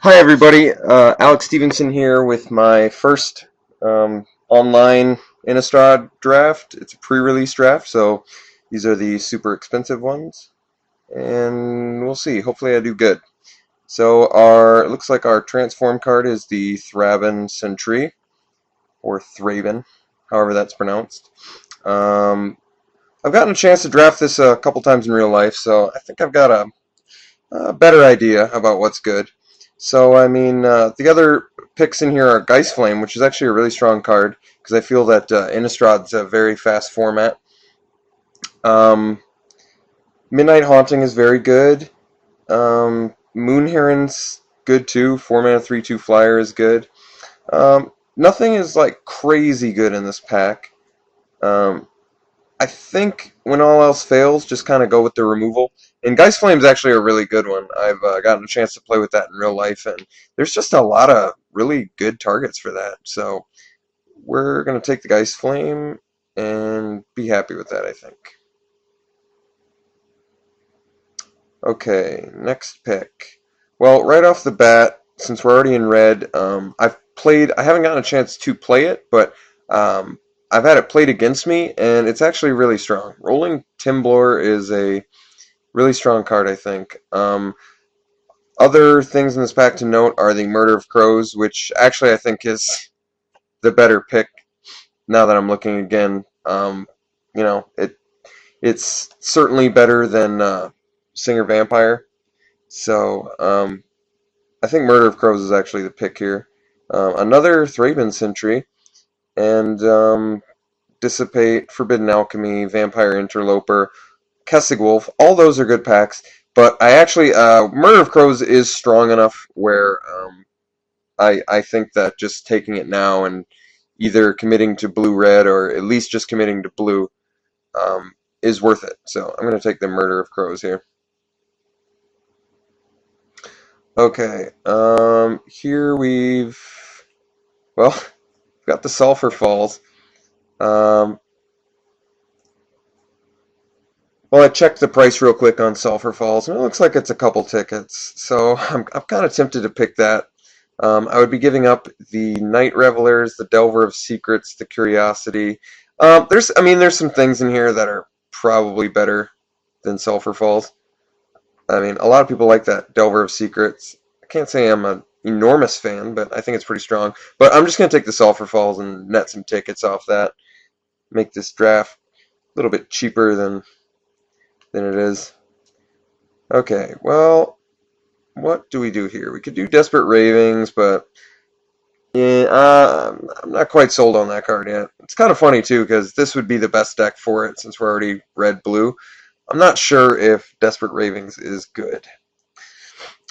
Hi everybody, Alex Stephenson here with my first online Innistrad draft. It's a pre-release draft, so these are the super expensive ones, and we'll see. Hopefully I do good. So it looks like our transform card is the Thraben Sentry, or Thraben, however that's pronounced. Um, I've gotten a chance to draft this a couple times in real life, so I think I've got a better idea about what's good. So, I mean, the other picks in here are Geist Flame, which is actually a really strong card because I feel that Innistrad's a very fast format. Um, Midnight Haunting is very good. Moon Heron's good too. 4 mana 3/2 flyer is good. Nothing is like crazy good in this pack. Um, I think when all else fails, just kind of go with the removal. And Geist Flame is actually a really good one. I've gotten a chance to play with that in real life, and there's just a lot of really good targets for that. So we're going to take the Geist Flame and be happy with that, I think. Okay, next pick. Well, right off the bat, since we're already in red, I haven't gotten a chance to play it, but um, I've had it played against me, and it's actually really strong. Rolling Timblor is a really strong card, I think. Other things in this pack to note are the Murder of Crows, which actually I think is the better pick now that I'm looking again. You know, it's certainly better than Singer Vampire. So I think Murder of Crows is actually the pick here. Another Thraben Sentry and Dissipate, Forbidden Alchemy, Vampire Interloper, Kessig Wolf. All those are good packs. But I actually, Murder of Crows is strong enough where I think that just taking it now and either committing to blue-red or at least just committing to blue is worth it. So I'm going to take the Murder of Crows here. Okay, here well, we've got the Sulphur Falls. Um, well, I checked the price real quick on Sulphur Falls, and it looks like it's a couple tickets. So I'm kind of tempted to pick that. I would be giving up the Night Revelers, the Delver of Secrets, the Curiosity. There's some things in here that are probably better than Sulphur Falls. I mean, a lot of people like that Delver of Secrets. I can't say I'm an enormous fan, but I think it's pretty strong. But I'm just going to take the Sulphur Falls and net some tickets off that. Make this draft a little bit cheaper than it is. Okay, well, what do we do here? We could do Desperate Ravings, but yeah, I'm not quite sold on that card yet. It's kind of funny too, because this would be the best deck for it since we're already red-blue. I'm not sure if Desperate Ravings is good.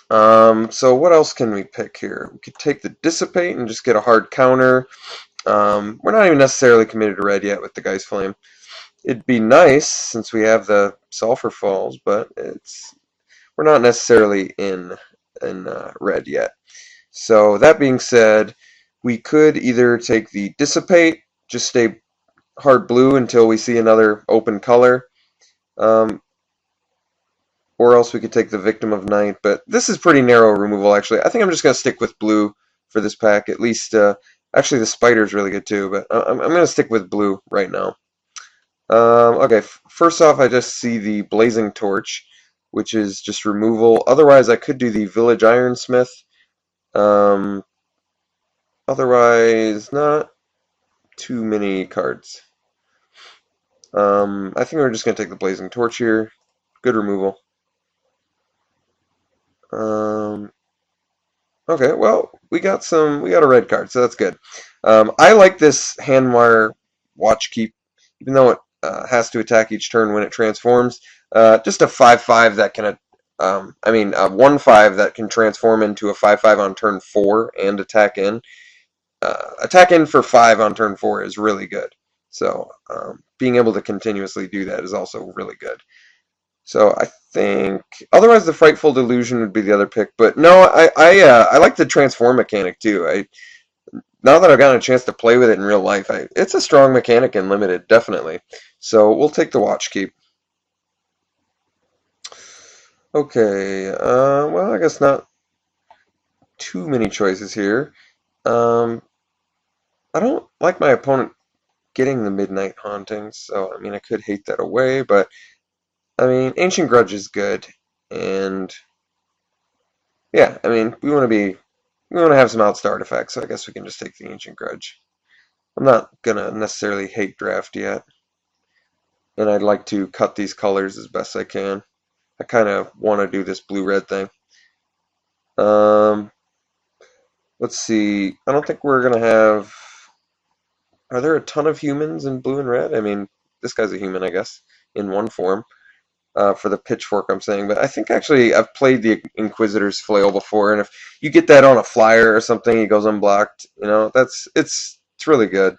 So what else can we pick here? We could take the Dissipate and just get a hard counter. We're not even necessarily committed to red yet with the Geist Flame. It'd be nice since we have the Sulphur Falls, but we're not necessarily in red yet. So that being said, we could either take the Dissipate, just stay hard blue until we see another open color, um, or else we could take the Victim of Night. But this is pretty narrow removal, actually. I think I'm just going to stick with blue for this pack. At least, actually, the Spider's really good too, but I'm going to stick with blue right now. Okay, first off, I just see the Blazing Torch, which is just removal. Otherwise, I could do the Village Ironsmith. Um, Otherwise, not too many cards. I think we're just going to take the Blazing Torch here. Good removal. Um, okay, well, we got a red card, so that's good. I like this Handwire Watch Keep, even though it has to attack each turn when it transforms. Just a 5/5 that can, a 1/5 that can transform into a 5/5 on turn 4 and attack in. Attack in for 5 on turn 4 is really good. So being able to continuously do that is also really good. So I think otherwise the Frightful Delusion would be the other pick, but no, I like the transform mechanic too. Now that I've gotten a chance to play with it in real life, it's a strong mechanic in limited, definitely. So we'll take the Watch Keep. Okay, well I guess not too many choices here. Um, I don't like my opponent getting the Midnight Hauntings, so I mean I could hate that away, but I mean Ancient Grudge is good, and yeah, I mean we want to have some outside artifacts, so I guess we can just take the Ancient Grudge. I'm not gonna necessarily hate draft yet, and I'd like to cut these colors as best I can. I kind of want to do this blue-red thing. Um, let's see. I don't think we're gonna have. Are there a ton of humans in blue and red? I mean, this guy's a human, I guess, in one form. For the pitchfork, I'm saying, but I think actually I've played the Inquisitor's Flail before, and if you get that on a flyer or something, it goes unblocked. You know, it's really good.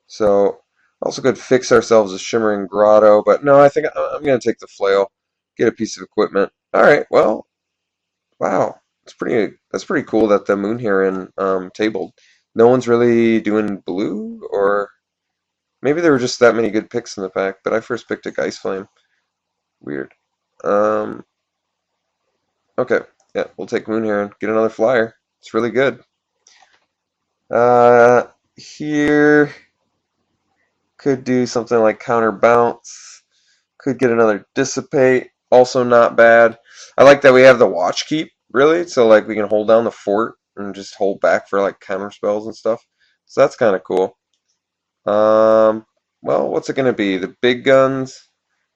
So also could fix ourselves a Shimmering Grotto, but no, I think I'm gonna take the flail, get a piece of equipment. All right, well, wow, that's pretty cool that the Moon Heron tabled. No one's really doing blue, or maybe there were just that many good picks in the pack. But I first picked a Geist Flame. Weird. Um, okay, yeah, we'll take Moon Heron. Get another flyer. It's really good. Here could do something like counterbounce. Could get another dissipate. Also not bad. I like that we have the watch keep, really. So like we can hold down the fort and just hold back for like counter spells and stuff. So that's kind of cool. Um, well, what's it gonna be? The big guns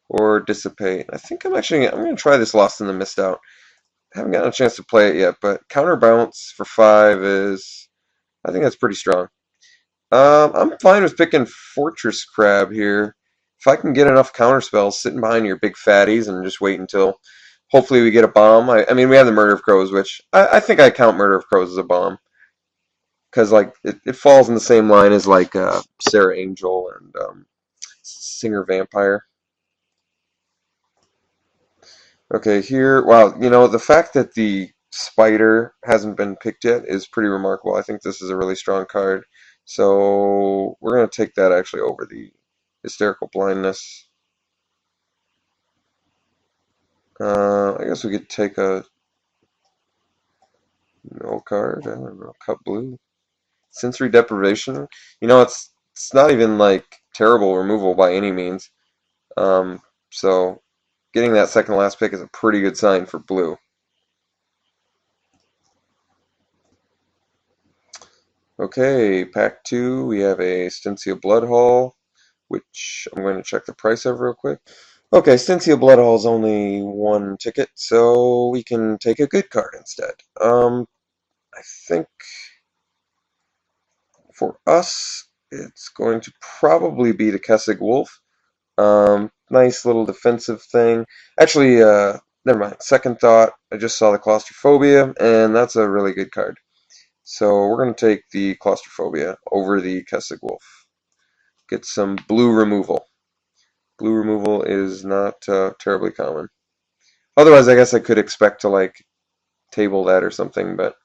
or dissipate? I think I'm gonna try this Lost in the Mist out. I haven't gotten a chance to play it yet, but counterbounce for 5 is I think that's pretty strong. I'm fine with picking Fortress Crab here. If I can get enough counter spells sitting behind your big fatties and just wait until hopefully we get a bomb. I mean, we have the Murder of Crows, which I think I count Murder of Crows as a bomb because like it falls in the same line as like Sarah Angel and Singer Vampire. Okay, here, wow, you know, the fact that the spider hasn't been picked yet is pretty remarkable. I think this is a really strong card. So we're going to take that actually over the hysterical blindness. I guess we could take a no card. I don't know, cut blue. Sensory deprivation. You know, it's not even like terrible removal by any means. So getting that second to last pick is a pretty good sign for blue. Okay, pack 2, we have a Stensia Bloodhall, which I'm going to check the price of real quick. Okay, Stensia Bloodhall is only 1 ticket, so we can take a good card instead. I think for us, it's going to probably be the Kessig Wolf. Nice little defensive thing. Actually, never mind. Second thought, I just saw the Claustrophobia, and that's a really good card. So we're going to take the Claustrophobia over the Kessig Wolf. Get some blue removal. Blue removal is not terribly common. Otherwise, I guess I could expect to like table that or something, but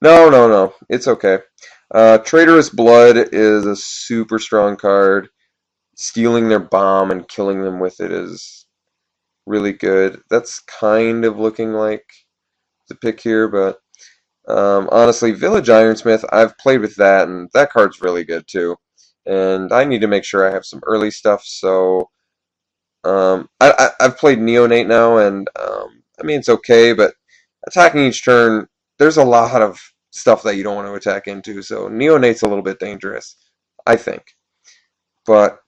no. It's okay. Traitorous Blood is a super strong card. Stealing their bomb and killing them with it is really good. That's kind of looking like the pick here, but honestly, Village Ironsmith, I've played with that, and that card's really good too. And I need to make sure I have some early stuff, so I've played Neonate now, and I mean, it's okay, but attacking each turn, there's a lot of stuff that you don't want to attack into, so Neonate's a little bit dangerous, I think. But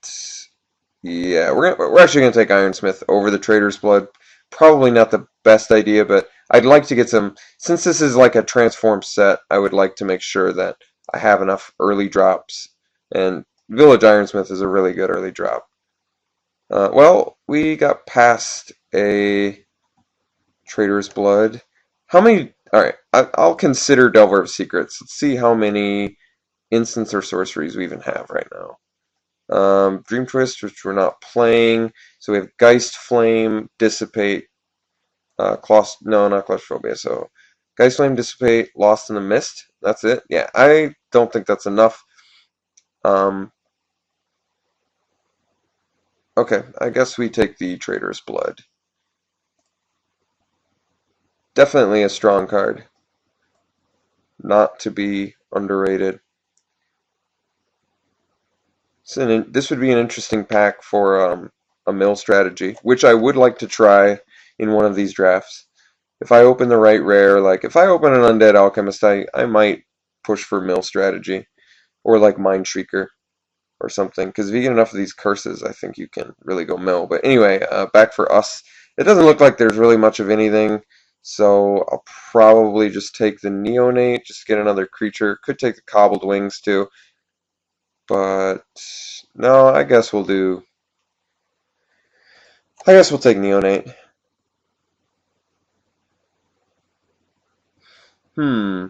yeah, we're actually gonna take Ironsmith over the Trader's Blood. Probably not the best idea, but I'd like to get some. Since this is like a transform set, I would like to make sure that I have enough early drops. And Village Ironsmith is a really good early drop. Well, we got past a Trader's Blood. How many? All right, I'll consider Delver of Secrets. Let's see how many instants or sorceries we even have right now. Dream Twist, which we're not playing. So we have Geist Flame, Dissipate, no, not Claustrophobia. So Geist Flame, Dissipate, Lost in the Mist. That's it. Yeah, I don't think that's enough. Um, okay, I guess we take the Traitor's Blood. Definitely a strong card. not to be underrated. So this would be an interesting pack for a mill strategy, which I would like to try in one of these drafts. If I open the right rare, like if I open an Undead Alchemist, I might push for mill strategy or like Mind Shrieker or something. Because if you get enough of these curses, I think you can really go mill. But anyway, back for us. It doesn't look like there's really much of anything, so I'll probably just take the Neonate, just get another creature. Could take the Cobbled Wings too, but no, I guess we'll do. I guess we'll take Neonate. Hmm.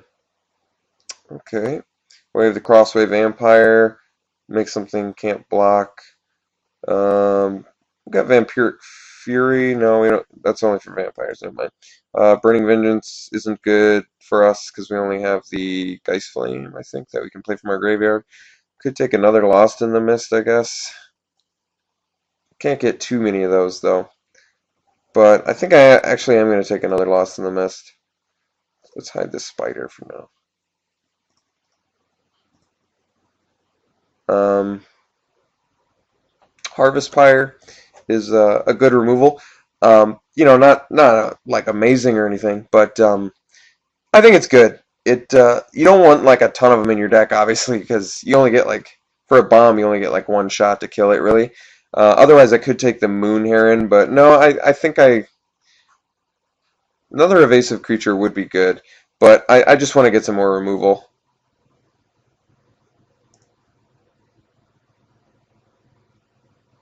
Okay. Wave the Crossway Vampire. Make something can't block. We got Vampiric Fury. No, we don't. That's only for vampires. Never mind. Burning Vengeance isn't good for us because we only have the Geist Flame, I think, that we can play from our graveyard. Could take another Lost in the Mist, I guess. Can't get too many of those, though. But I think I actually am going to take another Lost in the Mist. Let's hide this spider for now. Harvest Pyre is a good removal. Not like amazing or anything, but I think it's good. You don't want like a ton of them in your deck, obviously, because you only get like for a bomb you only get like one shot to kill it, really. Otherwise, I could take the Moon Heron, but no, I think another evasive creature would be good, but I just want to get some more removal.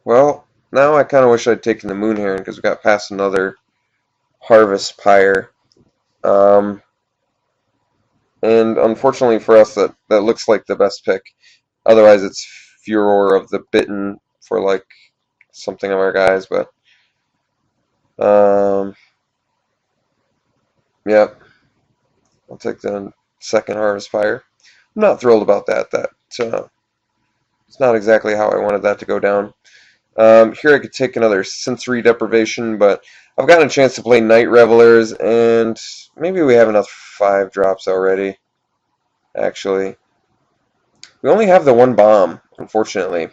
Well, now I kind of wish I'd taken the Moon Heron because we got past another Harvest Pyre. Um, and unfortunately for us, that looks like the best pick. Otherwise, it's Furor of the Bitten for like something of our guys, but yep, I'll take the second Harvest Fire. I'm not thrilled about that. It's not exactly how I wanted that to go down. Here I could take another Sensory Deprivation, but I've gotten a chance to play Night Revelers, and maybe we have enough 5-drops already, actually. We only have the one bomb, unfortunately,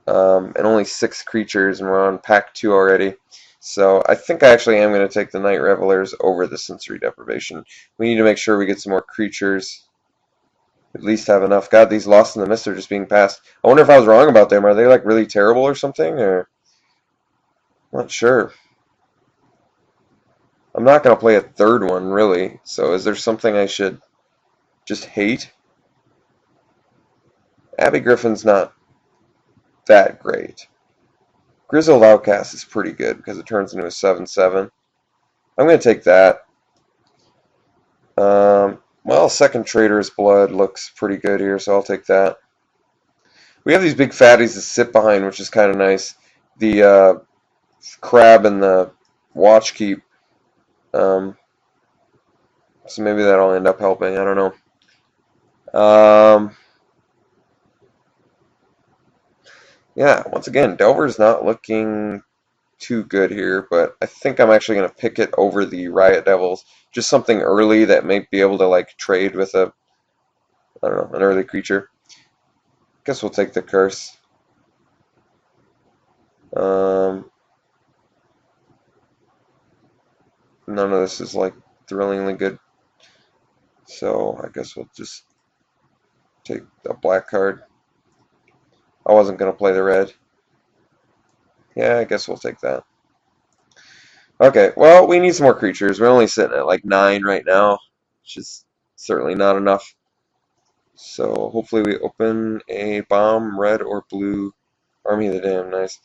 and only 6 creatures, and we're on pack 2 already. So I think I actually am going to take the Night Revelers over the Sensory Deprivation. We need to make sure we get some more creatures. At least have enough. God, these Lost in the Mist are just being passed. I wonder if I was wrong about them. Are they like really terrible or something? Or I'm not sure. I'm not going to play a third one, really. So is there something I should just hate? Abby Griffin's not that great. Grizzled Outcast is pretty good because it turns into a 7/7. I'm going to take that. Well, Second Trader's Blood looks pretty good here, so I'll take that. We have these big fatties to sit behind, which is kind of nice. The Crab and the Watchkeep. So maybe that'll end up helping. I don't know. Yeah, once again, Delver's not looking too good here, but I think I'm actually going to pick it over the Riot Devils. Just something early that may be able to like trade with I don't know, an early creature. Guess we'll take the Curse. None of this is like thrillingly good, so I guess we'll just take a black card. I wasn't going to play the red. Yeah, I guess we'll take that. Okay, well, we need some more creatures. We're only sitting at like 9 right now, which is certainly not enough. So hopefully we open a bomb, red or blue. Army of the Damned, nice.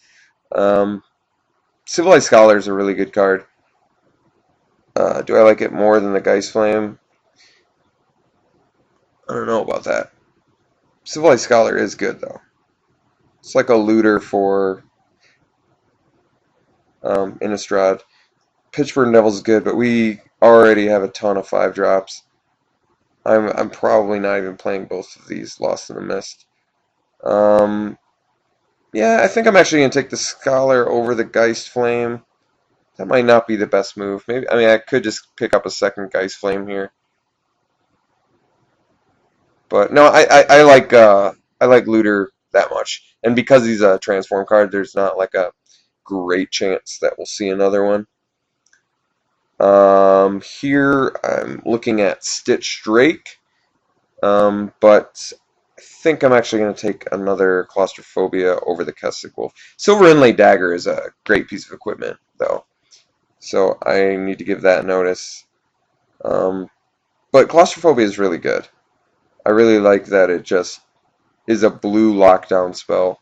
Civilized Scholar is a really good card. Do I like it more than the Geist Flame? I don't know about that. Civilized Scholar is good, though. It's like a looter for Innistrad. Pitchburn Devil's good, but we already have a ton of 5-drops. I'm probably not even playing both of these Lost in the Mist. Yeah, I think I'm actually going to take the Scholar over the Geist Flame. That might not be the best move. Maybe I could just pick up a second Geist Flame here. But no, I like Looter that much, and because he's a transform card, there's not like a great chance that we'll see another one. Here I'm looking at Stitch Drake, but I think I'm actually going to take another Claustrophobia over the Keswick Wolf. Silver Inlay Dagger is a great piece of equipment, though, so I need to give that notice. Um, but Claustrophobia is really good. I really like that it just is a blue lockdown spell.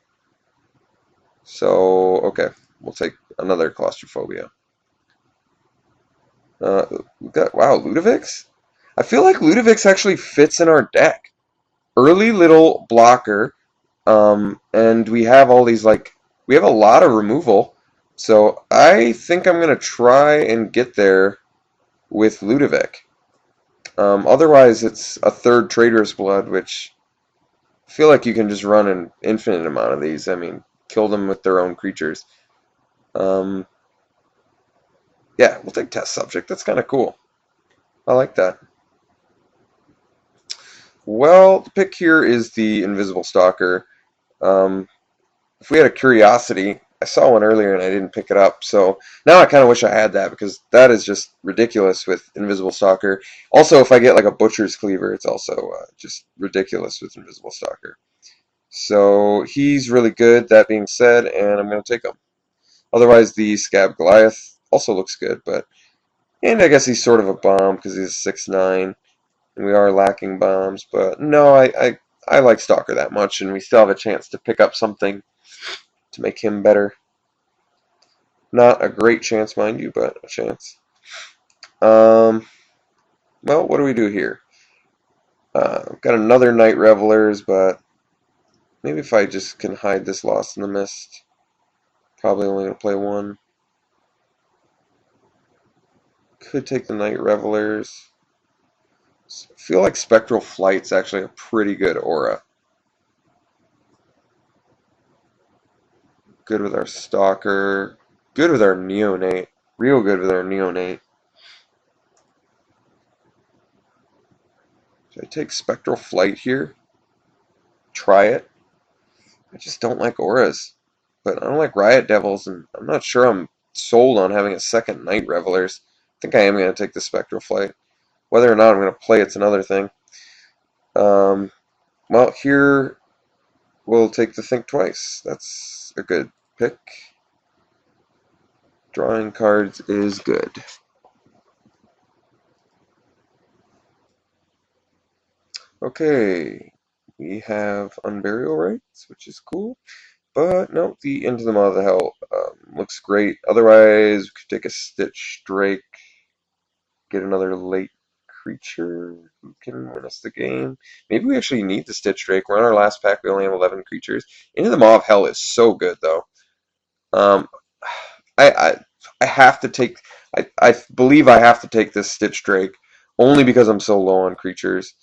So, okay, we'll take another Claustrophobia. Wow, Ludovix? I feel like Ludovix actually fits in our deck. Early little blocker, and we have all these, like, we have a lot of removal. So I think I'm going to try and get there with Ludovic. Otherwise, it's a third Traitorous Blood, which I feel like you can just run an infinite amount of these. I mean, kill them with their own creatures. Um, yeah, we'll take Test Subject. That's kind of cool. I like that. Well, the pick here is the Invisible Stalker. Um, if we had a Curiosity, I saw one earlier and I didn't pick it up, so now I kind of wish I had that because that is just ridiculous with Invisible Stalker. Also, if I get like a Butcher's Cleaver, it's also just ridiculous with Invisible Stalker. So he's really good, that being said, and I'm going to take him. Otherwise, the Scab Goliath also looks good, and I guess he's sort of a bomb because he's 6'9", and we are lacking bombs, but no, I like Stalker that much, and we still have a chance to pick up something to make him better. Not a great chance, mind you, but a chance. Well, what do we do here? Got another Night Revelers, but maybe if I just can hide this Lost in the Mist. Probably only going to play one. Could take the Night Revelers. I feel like Spectral Flight's actually a pretty good aura. Good with our Stalker. Good with our Neonate. Real good with our Neonate. Should I take Spectral Flight here? Try it. I just don't like auras. But I don't like Riot Devils, and I'm not sure I'm sold on having a second Night Revelers. I think I am going to take the Spectral Flight. Whether or not I'm going to play it's another thing. Well, here we'll take the Think Twice. That's a good pick. Drawing cards is good. Okay, we have Unburial Rites, which is cool. But no, the Into the Maw of the Hell looks great. Otherwise, we could take a Stitch Drake, get another late creature who can win us the game. Maybe we actually need the Stitch Drake. We're on our last pack. We only have 11 creatures. Into the Maw of Hell is so good, though. Um, I I have to take. I believe I have to take this Stitch Drake only because I'm so low on creatures.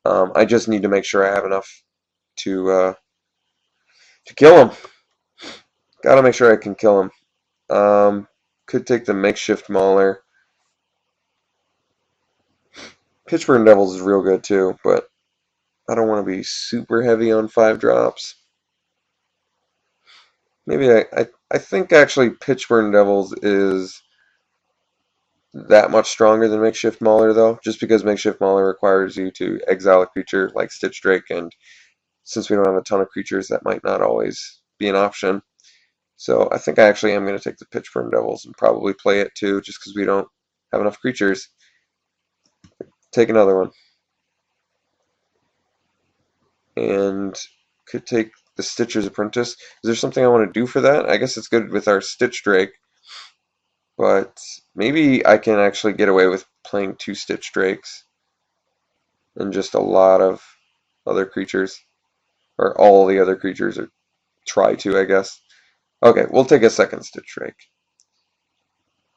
I just need to make sure I have enough to kill him. Gotta make sure I can kill him. Could take the Makeshift Mauler. Pitchburn Devils is real good too, but I don't want to be super heavy on 5 drops. Maybe I think actually Pitchburn Devils is that much stronger than Makeshift Mauler though, just because Makeshift Mauler requires you to exile a creature like Stitch Drake, and since we don't have a ton of creatures, that might not always be an option. So I think I actually am going to take the Pitchburn Devils and probably play it too, just because we don't have enough creatures. Take another one. And could take the Stitcher's Apprentice. Is there something I want to do for that? I guess it's good with our Stitch Drake, but maybe I can actually get away with playing 2 Stitch Drakes and just a lot of other creatures, or all the other creatures, or try to, I guess. Okay, we'll take a second Stitch Drake.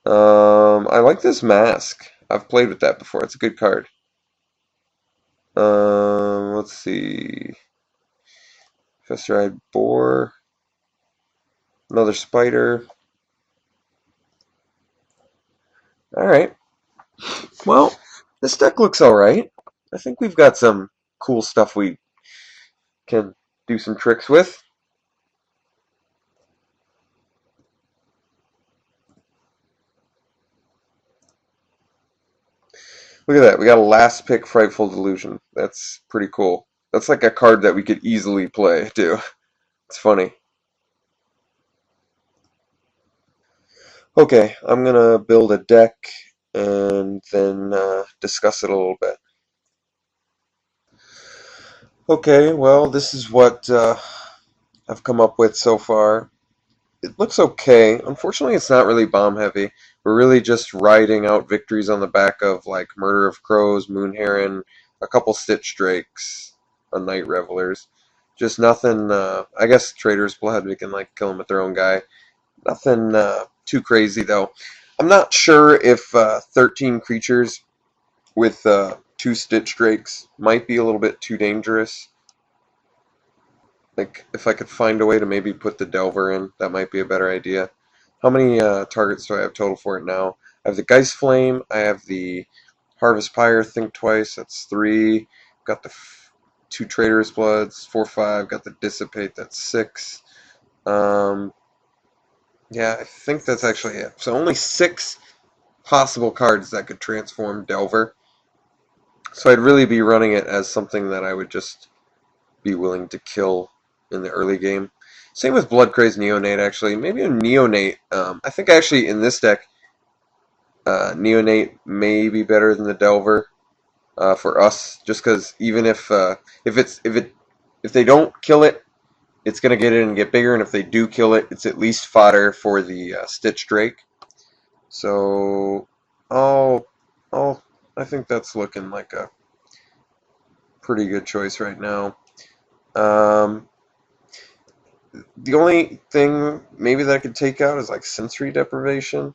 I like this Mask. I've played with that before. It's a good card. Let's see. Fester-eyed Boar. Another Spider. Alright. Well, this deck looks alright. I think we've got some cool stuff we can do some tricks with. Look at that. We got a last pick Frightful Delusion. That's pretty cool. That's like a card that we could easily play, too. It's funny. Okay, I'm gonna build a deck and then discuss it a little bit. Okay, well, this is what I've come up with so far. It looks okay. Unfortunately, it's not really bomb heavy. We're really just riding out victories on the back of like Murder of Crows, Moon Heron, a couple Stitch Drakes, a Night Revelers. Just nothing. I guess Trader's Blood. We can like kill them with their own guy. Nothing too crazy though. I'm not sure if 13 creatures with two Stitch Drakes might be a little bit too dangerous. Like, if I could find a way to maybe put the Delver in, that might be a better idea. How many targets do I have total for it now? I have the Geist Flame, I have the Harvest Pyre, Think Twice, that's 3. Got the 2 Traitor's Bloods, 4, 5. Got the Dissipate, that's 6. Um, yeah, I think that's actually it. So only 6 possible cards that could transform Delver. So I'd really be running it as something that I would just be willing to kill in the early game. Same with Blood Crazed Neonate, actually. Maybe a Neonate. I think actually in this deck, Neonate may be better than the Delver for us, just because even if they don't kill it, it's gonna get in and get bigger, and if they do kill it, it's at least fodder for the Stitch Drake. So, oh, oh, I think that's looking like a pretty good choice right now. Um, The only thing maybe that I could take out is like sensory deprivation.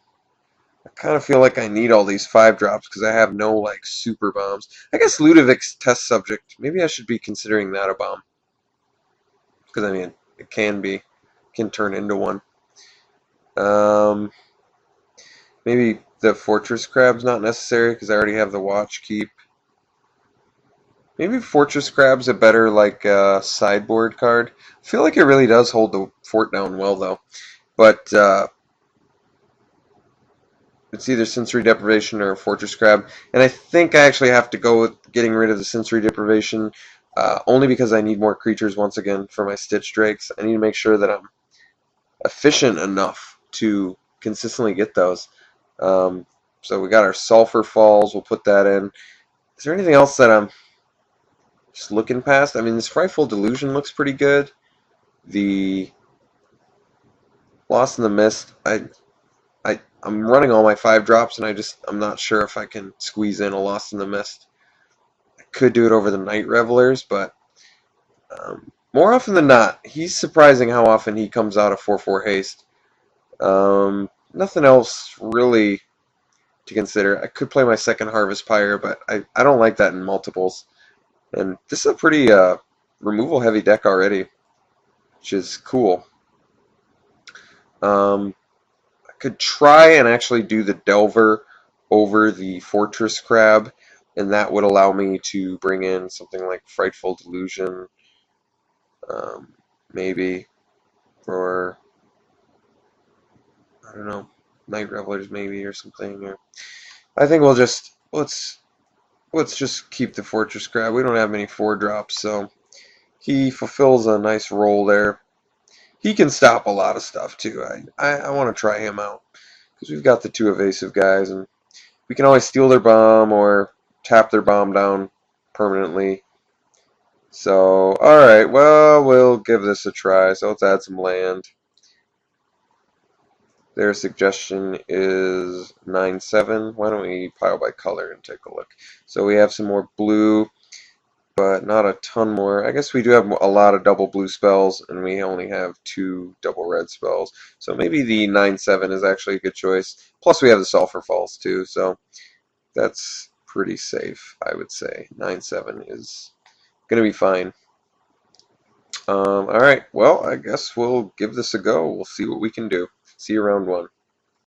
I kind of feel like I need all these 5-drops because I have no like super bombs. I guess Ludovic's test subject. Maybe I should be considering that a bomb because I mean it can turn into one. Um, Maybe the Fortress Crab's not necessary because I already have the Watch Keep. Maybe Fortress Crab's a better like sideboard card. I feel like it really does hold the fort down well though. But it's either sensory deprivation or fortress crab, and I think I actually have to go with getting rid of the sensory deprivation, only because I need more creatures once again for my Stitch Drakes. I need to make sure that I'm efficient enough to consistently get those. Um, so we got our Sulfur Falls. We'll put that in. Is there anything else that I'm just looking past? I mean, this Frightful Delusion looks pretty good. The Lost in the Mist. I'm running all my 5-drops, and I'm not sure if I can squeeze in a Lost in the Mist. I could do it over the Night Revelers, but more often than not, he's surprising how often he comes out of 4/4 haste. Nothing else really to consider. I could play my second Harvest Pyre, but I don't like that in multiples. And this is a pretty removal heavy deck already, which is cool. Um, could try and actually do the Delver over the Fortress Crab, and that would allow me to bring in something like Frightful Delusion, maybe, or I don't know, Night Revelers maybe or something. Or I think let's just keep the Fortress Crab. We don't have many 4-drops, so he fulfills a nice role there. He can stop a lot of stuff too. I want to try him out because we've got the 2 evasive guys, and we can always steal their bomb or tap their bomb down permanently. So, alright, well, we'll give this a try. So let's add some land. Their suggestion is 9/7. Why don't we pile by color and take a look? So we have some more blue, but not a ton more. I guess we do have a lot of double blue spells, and we only have 2 double red spells. So maybe the 9/7 is actually a good choice. Plus we have the Sulfur Falls too, so that's pretty safe, I would say. 9/7 is going to be fine. Alright, well, I guess we'll give this a go. We'll see what we can do. See you round 1.